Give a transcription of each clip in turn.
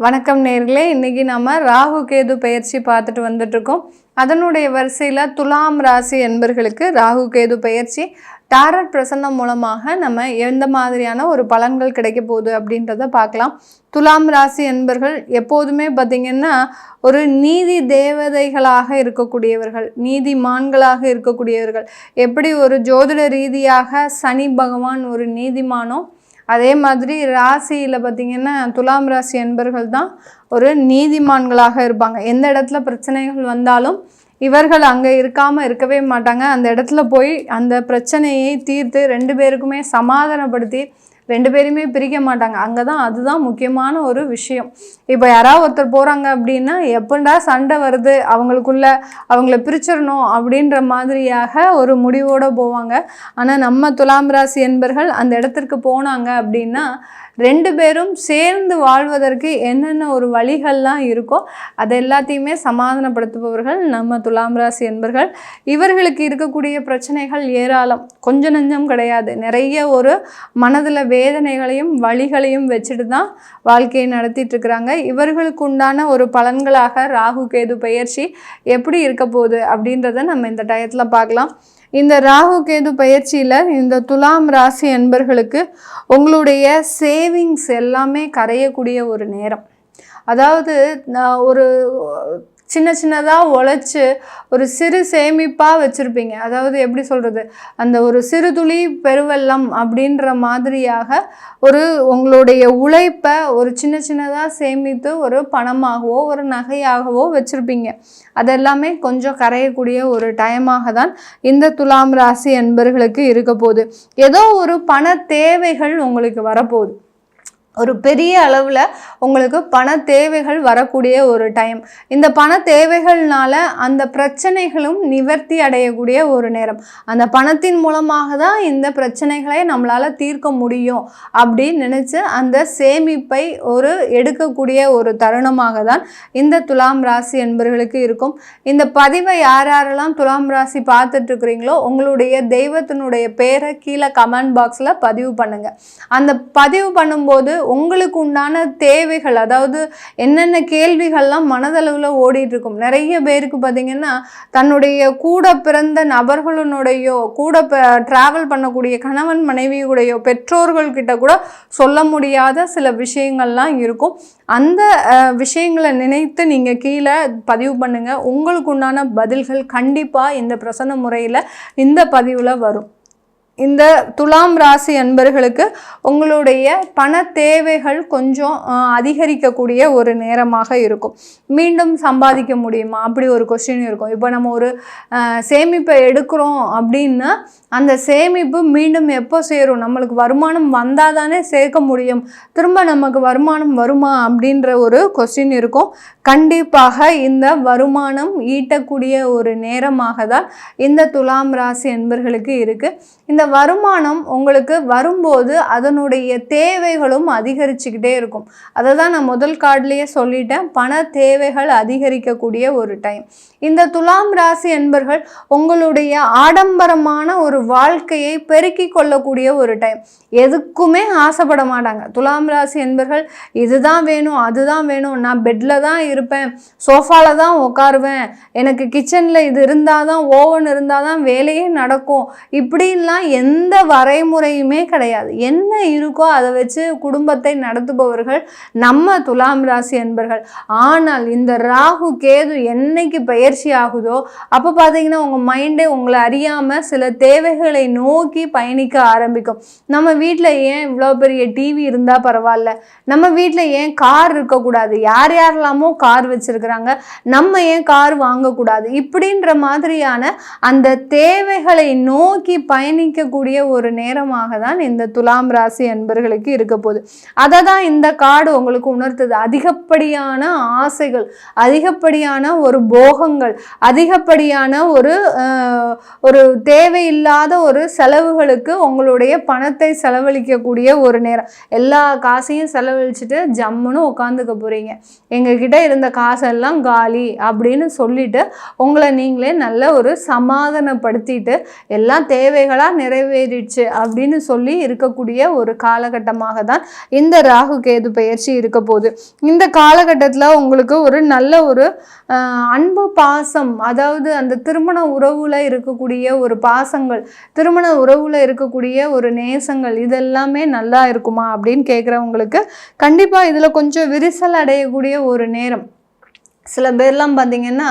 வணக்கம் நேர்களே, இன்னைக்கு நம்ம ராகு கேது பெயர்ச்சி பார்த்துட்டு வந்துட்டுருக்கோம். அதனுடைய வரிசையில் துலாம் ராசி என்பர்களுக்கு ராகு கேது பெயர்ச்சி டாரட் பிரசன்னம் மூலமாக நம்ம எந்த மாதிரியான ஒரு பலன்கள் கிடைக்க போகுது அப்படின்றத பார்க்கலாம். துலாம் ராசி என்பர்கள் எப்போதுமே பார்த்திங்கன்னா ஒரு நீதி தேவதைகளாக இருக்கக்கூடியவர்கள், நீதிமான்களாக இருக்கக்கூடியவர்கள். எப்படி ஒரு ஜோதிட ரீதியாக சனி பகவான் ஒரு நீதிமானோ, அதே மாதிரி ராசியில் பார்த்திங்கன்னா துலாம் ராசி என்பர்கள் தான் ஒரு நீதிமான்களாக இருப்பாங்க. எந்த இடத்துல பிரச்சனைகள் வந்தாலும் இவர்கள் அங்கே இருக்கவே மாட்டாங்க. அந்த இடத்துல போய் அந்த பிரச்சனையை தீர்த்து ரெண்டு பேருக்குமே சமாதானப்படுத்தி ரெண்டு பேருமே பிரிக்க மாட்டாங்க. அங்கே தான் அதுதான் முக்கியமான ஒரு விஷயம். இப்போ யாராவது ஒருத்தர் போகிறாங்க அப்படின்னா எப்படா சண்டை வருது, அவங்கள பிரிச்சிடணும் அப்படின்ற மாதிரியாக ஒரு முடிவோடு போவாங்க. ஆனால் நம்ம துலாம் ராசி என்பர்கள் அந்த இடத்திற்கு போனாங்க அப்படின்னா ரெண்டு பேரும் சேர்ந்து வாழ்வதற்கு என்னென்ன ஒரு வழிகள்லாம் இருக்கோ அது எல்லாத்தையுமே சமாதானப்படுத்துபவர்கள் நம்ம துலாம் ராசி என்பர்கள். இவர்களுக்கு இருக்கக்கூடிய பிரச்சனைகள் ஏராளம், கொஞ்சம் நஞ்சம் கிடையாது. நிறைய ஒரு மனதில் வேதனைகளையும் வழிகளையும் வச்சுட்டு தான் வாழ்க்கையை நடத்திட்டு இருக்கிறாங்க. இவர்களுக்கு உண்டான ஒரு பலன்களாக ராகு கேது பெயர்ச்சி எப்படி இருக்க போகுது அப்படின்றத நம்ம இந்த டயத்தில் பார்க்கலாம். இந்த ராகு கேது பயிற்சியில் இந்த துலாம் ராசி என்பர்களுக்கு உங்களுடைய சேவிங்ஸ் எல்லாமே கரையக்கூடிய ஒரு நேரம். அதாவது ஒரு சின்னதாக உழைச்சி ஒரு சிறு சேமிப்பாக வச்சுருப்பீங்க. அதாவது எப்படி சொல்கிறது, அந்த ஒரு சிறு துளி பெருவெள்ளம் அப்படின்ற மாதிரியாக ஒரு உங்களுடைய உழைப்பை ஒரு சின்னதாக சேமித்து ஒரு பணமாகவோ ஒரு நகையாகவோ வச்சுருப்பீங்க. அதெல்லாமே கொஞ்சம் கரையக்கூடிய ஒரு டைமாக தான் இந்த துலாம் ராசி என்பர்களுக்கு இருக்க போகுது. ஏதோ ஒரு பண தேவைகள் உங்களுக்கு வரப்போகுது. ஒரு பெரிய அளவில் உங்களுக்கு பண தேவைகள் வரக்கூடிய ஒரு டைம். இந்த பண தேவைகள்னால அந்த பிரச்சனைகளும் நிவர்த்தி அடையக்கூடிய ஒரு நேரம். அந்த பணத்தின் மூலமாக தான் இந்த பிரச்சனைகளை நம்மளால் தீர்க்க முடியும் அப்படின்னு நினச்சி அந்த சேமிப்பை ஒரு எடுக்கக்கூடிய ஒரு தருணமாக தான் இந்த துலாம் ராசி என்பவர்களுக்கு இருக்கும். இந்த பதிவை யாரெல்லாம் துலாம் ராசி பார்த்துட்ருக்குறீங்களோ உங்களுடைய தெய்வத்தினுடைய பேரை கீழே கமெண்ட் பாக்ஸில் பதிவு பண்ணுங்கள். அந்த பதிவு பண்ணும்போது உங்களுக்கு உண்டான தேவைகள், அதாவது என்னென்ன கேள்விகள்லாம் மனதளவில் ஓடிட்டுருக்கும். நிறைய பேருக்கு பார்த்திங்கன்னா தன்னுடைய கூட பிறந்த நபர்களுடையோ கூட ட்ராவல் பண்ணக்கூடிய கணவன் மனைவியுடையோ பெற்றோர்கள்கிட்ட கூட சொல்ல முடியாத சில விஷயங்கள்லாம் இருக்கும். அந்த விஷயங்களை நினைத்து நீங்கள் கீழே பதிவு பண்ணுங்கள். உங்களுக்கு உண்டான பதில்கள் கண்டிப்பாக இந்த பிரசன்ன முறையில் இந்த பதிவில் வரும். இந்த துலாம் ராசி அன்பர்களுக்கு உங்களுடைய பண தேவைகள் கொஞ்சம் அதிகரிக்கக்கூடிய ஒரு நேரமாக இருக்கும். மீண்டும் சம்பாதிக்க முடியுமா அப்படி ஒரு கொஸ்டின் இருக்கும். இப்போ நம்ம ஒரு சேமிப்பை எடுக்கிறோம் அப்படின்னா அந்த சேமிப்பு மீண்டும் எப்போ சேரும், நம்மளுக்கு வருமானம் வந்தால் தானே சேர்க்க முடியும், திரும்ப நமக்கு வருமானம் வருமா அப்படின்ற ஒரு கொஸ்டின் இருக்கும். கண்டிப்பாக இந்த வருமானம் ஈட்டக்கூடிய ஒரு நேரமாக தான் இந்த துலாம் ராசி அன்பர்களுக்கு இருக்குது. இந்த வருமானம் உங்களுக்கு வரும்போது அதனுடைய தேவைகளும் அதிகரிச்சுக்கிட்டே இருக்கும். அதை தான் நான் முதல் கார்டுலேயே சொல்லிட்டேன், பண தேவைகள் அதிகரிக்கக்கூடிய ஒரு டைம். இந்த துலாம் ராசி என்பர்கள் உங்களுடைய ஆடம்பரமான ஒரு வாழ்க்கையை பெருக்கி கொள்ளக்கூடிய ஒரு டைம். எதுக்குமே ஆசைப்பட மாட்டாங்க துலாம் ராசி என்பர்கள். இதுதான் வேணும், அதுதான் வேணும், நான் பெட்டில் தான் இருப்பேன், சோஃபாவில் தான் உட்காருவேன், எனக்கு கிச்சனில் இது இருந்தால் தான், ஓவன் இருந்தால் தான் வேலையே நடக்கும், இப்படின்லாம் எந்த வரைமுறையுமே கிடையாது. என்ன இருக்கோ அதை வச்சு குடும்பத்தை நடத்துபவர்கள் நம்ம துலாம் ராசி என்பர்கள். ஆனால் இந்த ராகு கேது என்னைக்கு பயிற்சி ஆகுதோ அப்போ பார்த்தீங்கன்னா உங்கள் மைண்டே உங்களை அறியாமல் சில தேவைகளை நோக்கி பயணிக்க ஆரம்பிக்கும். நம்ம வீட்டில் ஏன் இவ்வளோ பெரிய டிவி இருந்தால் பரவாயில்ல, நம்ம வீட்டில் ஏன் கார் இருக்கக்கூடாது, யாரெல்லாமோ கார் வச்சுருக்கிறாங்க, நம்ம ஏன் கார் வாங்கக்கூடாது, இப்படின்ற மாதிரியான அந்த தேவைகளை நோக்கி பயணிக்கக்கூடிய ஒரு நேரமாக தான் இந்த துலாம் ராசி அன்பர்களுக்கு இருக்க போகுது. அதை தான் இந்த கார்டு உங்களுக்கு உணர்த்துது. அதிகப்படியான ஆசைகள், அதிகப்படியான ஒரு போகங்கள், அதிகப்படியான ஒரு தேவையில்லாத ஒரு செலவுகளுக்கு உங்களுடைய பணத்தை செலவழிக்கக்கூடிய ஒரு நேரம். எல்லா காசையும் செலவழிச்சுட்டு ஜம்முன்னு உட்காந்துக்க போகிறீங்க. எங்ககிட்ட இருந்த காசெல்லாம் காலி அப்படின்னு சொல்லிட்டு உங்களை நீங்களே நல்ல ஒரு சமாதானப்படுத்திட்டு எல்லாம் தேவைகளாக நிறைவேறிடுச்சு அப்படின்னு சொல்லி இருக்கக்கூடிய ஒரு காலகட்டமாக தான் இந்த ராகு கேது பெயர்ச்சி இருக்க போகுது. இந்த காலகட்டத்தில் உங்களுக்கு ஒரு நல்ல ஒரு அன்பு பாசம், அதாவது அந்த திருமண உறவுல இருக்கக்கூடிய ஒரு பாசங்கள், திருமண உறவுல இருக்கக்கூடிய ஒரு நேசங்கள், இதெல்லாமே நல்லா இருக்குமா அப்படின்னு கேட்குறவங்களுக்கு கண்டிப்பாக இதில் கொஞ்சம் விரிசல் அடையக்கூடிய ஒரு நேரம். சில பேர்லாம் பார்த்திங்கன்னா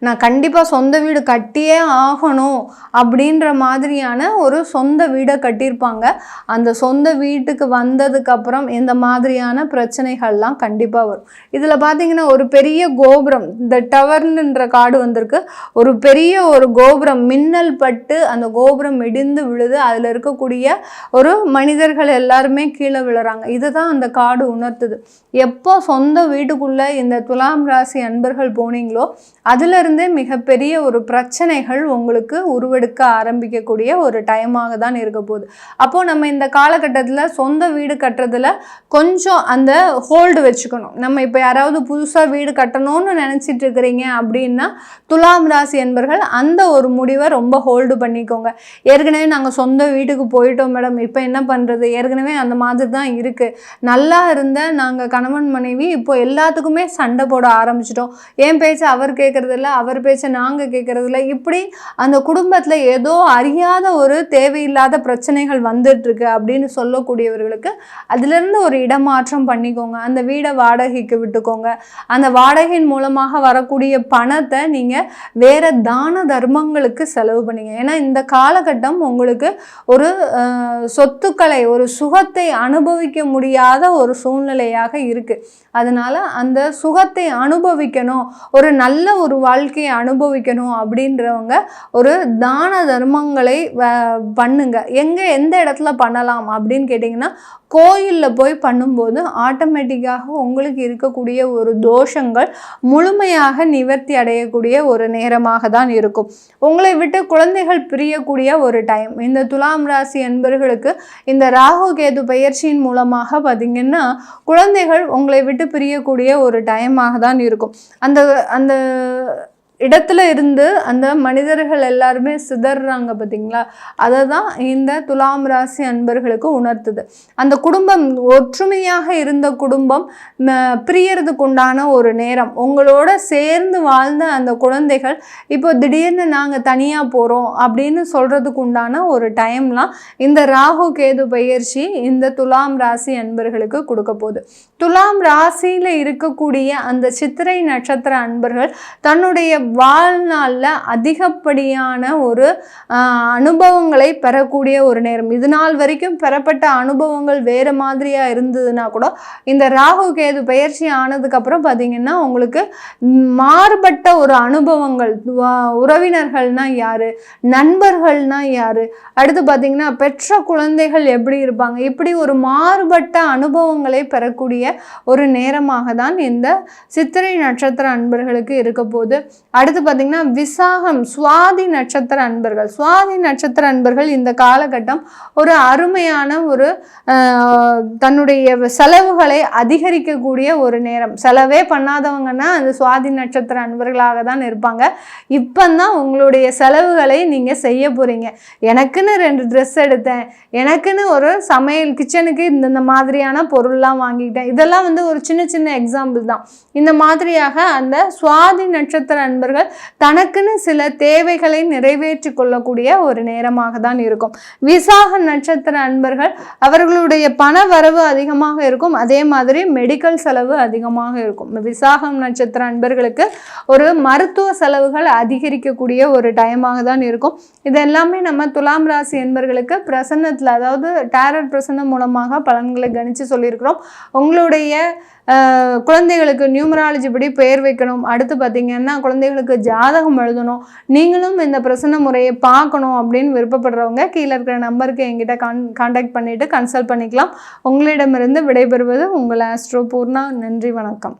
நான் கண்டிப்பாக சொந்த வீடு கட்டியே ஆகணும் அப்படின்ற மாதிரியான ஒரு சொந்த வீடை கட்டியிருப்பாங்க. அந்த சொந்த வீட்டுக்கு வந்ததுக்கப்புறம் இந்த மாதிரியான பிரச்சனைகள்லாம் கண்டிப்பாக வரும். இதில் பார்த்திங்கன்னா ஒரு பெரிய கோபுரம், இந்த டவர்ன்ற கார்டு வந்திருக்கு, ஒரு பெரிய ஒரு கோபுரம் மின்னல் பட்டு அந்த கோபுரம் இடிந்து விழுது, அதில் இருக்கக்கூடிய ஒரு மனிதர்கள் எல்லாருமே கீழே விழுறாங்க. இதுதான் அந்த கார்டு உணர்த்துது. எப்போ சொந்த வீட்டுக்குள்ளே இந்த துலாம் ராசி அன்பர்கள் போனீங்களோ அதிலிருந்தே மிகப்பெரிய ஒரு பிரச்சனைகள் உங்களுக்கு உருவெடுக்க ஆரம்பிக்கக்கூடிய ஒரு டைமாக தான் இருக்க போகுது. அப்போது நம்ம இந்த காலகட்டத்தில் சொந்த வீடு கட்டுறதுல கொஞ்சம் அந்த ஹோல்டு வச்சுக்கணும். நம்ம இப்போ யாராவது புதுசாக வீடு கட்டணும்னு நினச்சிட்டு இருக்கிறீங்க அப்படின்னா துலாம் ராசி அன்பர்கள் அந்த ஒரு முடிவை ரொம்ப ஹோல்டு பண்ணிக்கோங்க. ஏற்கனவே நாங்கள் சொந்த வீட்டுக்கு போயிட்டோம் மேடம், இப்போ என்ன பண்ணுறது, ஏற்கனவே அந்த மாதிரி தான் இருக்குது, நல்லா இருந்த நாங்கள் கணவன் மனைவி இப்போ எல்லாத்துக்குமே சண்டை போட ஆரம்பிச்சிட்டோம், என் பேச்சை அவர் கேட்குறதில்ல, அவர் பேச்சை நாங்கள் கேட்குறதில்ல, இப்படி அந்த குடும்பத்தில் ஏதோ அறியாத ஒரு தேவையில்லாத பிரச்சனைகள் வந்துட்டுருக்கு அப்படின்னு சொல்லக்கூடியவர்களுக்கு அதிலிருந்து ஒரு இடமாற்றம் பண்ணிக்கோங்க. அந்த வீடை வாடகைக்கு விட்டுக்கோங்க. அந்த வாடகையின் மூலமாக வரக்கூடிய பணத்தை நீங்கள் வேறு தான தர்மங்களுக்கு செலவு பண்ணிங்க. ஏன்னா இந்த காலகட்டம் உங்களுக்கு ஒரு சொத்துக்களை, ஒரு சுகத்தை அனுபவிக்க முடியாத ஒரு சூழ்நிலையாக இருக்குது. அதனால் அந்த சுகத்தை அனுபவிக்கணும், ஒரு நல்ல ஒரு வாழ்க்கையை அனுபவிக்கணும் அப்படின்றவங்க ஒரு தான தர்மங்களை பண்ணுங்க. எந்த இடத்துல பண்ணலாம் அப்படின்னு கேட்டிங்கன்னா கோயிலில் போய் பண்ணும்போது ஆட்டோமேட்டிக்காக உங்களுக்கு இருக்கக்கூடிய ஒரு தோஷங்கள் முழுமையாக நிவர்த்தி அடையக்கூடிய ஒரு நேரமாக தான் இருக்கும். உங்களை விட்டு குழந்தைகள் பிரியக்கூடிய ஒரு டைம். இந்த துலாம் ராசி அன்பர்களுக்கு இந்த ராகு கேது பெயர்ச்சியின் மூலமாக பார்த்திங்கன்னா குழந்தைகள் உங்களை விட்டு பிரியக்கூடிய ஒரு டைமாக தான் இருக்கும். அந்த அந்த இடத்துல இருந்து அந்த மனிதர்கள் எல்லாருமே சிதறாங்க பார்த்தீங்களா, அதை தான் இந்த துலாம் ராசி அன்பர்களுக்கு உணர்த்துது. அந்த குடும்பம் ஒற்றுமையாக இருந்த குடும்பம் பிரியறதுக்கு உண்டான ஒரு நேரம். உங்களோட சேர்ந்து வாழ்ந்த அந்த குழந்தைகள் இப்போ திடீர்னு நாங்கள் தனியாக போகிறோம் அப்படின்னு சொல்கிறதுக்கு உண்டான ஒரு டைம்லாம் இந்த ராகு கேது பெயர்ச்சி இந்த துலாம் ராசி அன்பர்களுக்கு கொடுக்க போகுது. துலாம் ராசியில் இருக்கக்கூடிய அந்த சித்திரை நட்சத்திர அன்பர்கள் தன்னுடைய வாழ்நாளில் அதிகப்படியான ஒரு அனுபவங்களை பெறக்கூடிய ஒரு நேரம். இது நாள் வரைக்கும் பெறப்பட்ட அனுபவங்கள் வேறு மாதிரியாக இருந்ததுன்னா கூட இந்த ராகு கேது பெயர்ச்சி ஆனதுக்கப்புறம் பார்த்திங்கன்னா உங்களுக்கு மாறுபட்ட ஒரு அனுபவங்கள், உறவினர்கள்னா யார், நண்பர்கள்னா யார், அடுத்து பார்த்திங்கன்னா பெற்ற குழந்தைகள் எப்படி இருப்பாங்க, இப்படி ஒரு மாறுபட்ட அனுபவங்களை பெறக்கூடிய ஒரு நேரமாக தான் இந்த சித்திரை நட்சத்திர அன்பர்களுக்கு இருக்க போது. அடுத்து பார்த்திங்கன்னா விசாகம், சுவாதி நட்சத்திர அன்பர்கள். சுவாதி நட்சத்திர அன்பர்கள் இந்த காலகட்டம் ஒரு அருமையான ஒரு தன்னுடைய செலவுகளை அதிகரிக்கக்கூடிய ஒரு நேரம். செலவே பண்ணாதவங்கன்னா அந்த சுவாதி நட்சத்திர அன்பர்களாக தான் இருப்பாங்க. இப்போ தான் உங்களுடைய செலவுகளை நீங்கள் செய்ய போகிறீங்க. எனக்குன்னு 2 ட்ரெஸ் எடுத்தேன், எனக்குன்னு ஒரு சமையல் கிச்சனுக்கு இந்த மாதிரியான பொருள்லாம் வாங்கிக்கிட்டேன், இதெல்லாம் ஒரு சின்ன சின்ன எக்ஸாம்பிள் தான். இந்த மாதிரியாக அந்த சுவாதி நட்சத்திர அன்பர்கள் தனக்குன்னு சில தேவைகளை நிறைவேற்றி கொள்ளக்கூடிய ஒரு நேரமாக தான் இருக்கும். விசாக நட்சத்திர அன்பர்கள் அவர்களுடைய பண வரவு அதிகமாக இருக்கும், அதே மாதிரி மெடிக்கல் செலவு அதிகமாக இருக்கும். விசாகம் நட்சத்திர அன்பர்களுக்கு ஒரு மருத்துவ செலவுகள் அதிகரிக்கக்கூடிய ஒரு டைமாக தான் இருக்கும். இது எல்லாமே நம்ம துலாம் ராசி அன்பர்களுக்கு பிரசன்னத்தில், அதாவது டேரட் பிரசன்னம் மூலமாக பலன்களை கணிச்சு சொல்லியிருக்கிறோம். உங்களுடைய குழந்தைகளுக்கு நியூமராலஜி படி பெயர் வைக்கணும், அடுத்து பார்த்திங்கன்னா குழந்தைகளுக்கு ஜாதகம் எழுதணும், நீங்களும் இந்த பிரசன்ன முறையை பார்க்கணும் அப்படின்னு விருப்பப்படுறவங்க கீழே இருக்கிற நம்பருக்கு என்கிட்ட கான்டாக்ட் பண்ணிவிட்டு கன்சல்ட் பண்ணிக்கலாம். உங்களிடமிருந்து விடைபெறுவது உங்கள் ஆஸ்ட்ரோ பூர்ணா. நன்றி, வணக்கம்.